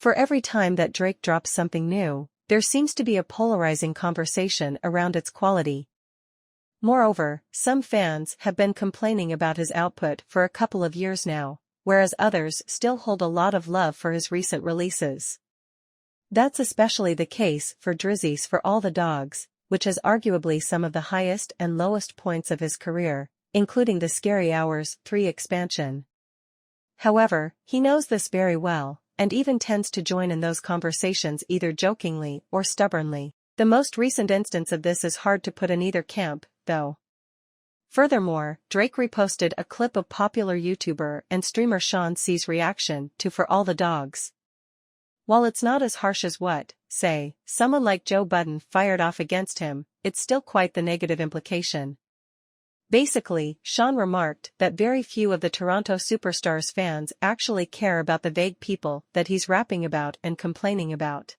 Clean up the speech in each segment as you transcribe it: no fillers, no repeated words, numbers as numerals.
For every time that Drake drops something new, there seems to be a polarizing conversation around its quality. Moreover, some fans have been complaining about his output for a couple of years now, whereas others still hold a lot of love for his recent releases. That's especially the case for Drizzy's For All the Dogs, which has arguably some of the highest and lowest points of his career, including the Scary Hours 3 expansion. However, he knows this very well, and even tends to join in those conversations either jokingly or stubbornly. The most recent instance of this is hard to put in either camp, though. Furthermore, Drake reposted a clip of popular YouTuber and streamer Shawn C's reaction to For All the Dogs. While it's not as harsh as what, say, someone like Joe Budden fired off against him, it's still quite the negative implication. Basically, Shawn remarked that very few of the Toronto superstar's fans actually care about the vague people that he's rapping about and complaining about.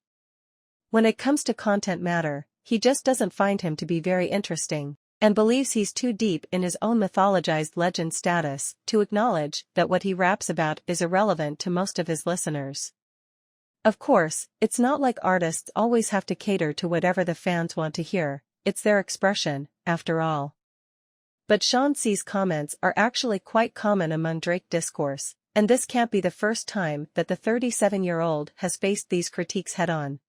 When it comes to content matter, he just doesn't find him to be very interesting, and believes he's too deep in his own mythologized legend status to acknowledge that what he raps about is irrelevant to most of his listeners. Of course, it's not like artists always have to cater to whatever the fans want to hear, it's their expression, after all. But Shawn C's comments are actually quite common among Drake discourse, and this can't be the first time that the 37-year-old has faced these critiques head-on.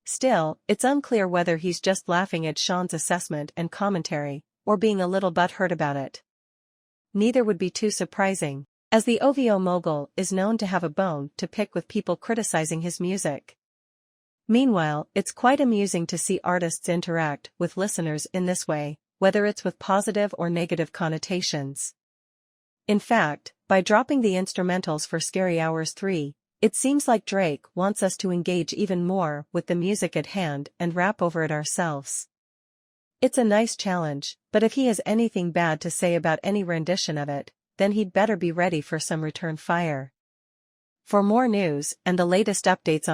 Still, it's unclear whether he's just laughing at Shawn's assessment and commentary, or being a little butthurt about it. Neither would be too surprising, as the OVO mogul is known to have a bone to pick with people criticizing his music. Meanwhile, it's quite amusing to see artists interact with listeners in this way, whether it's with positive or negative connotations. In fact, by dropping the instrumentals for Scary Hours 3, it seems like Drake wants us to engage even more with the music at hand and rap over it ourselves. It's a nice challenge, but if he has anything bad to say about any rendition of it, then he'd better be ready for some return fire. For more news and the latest updates on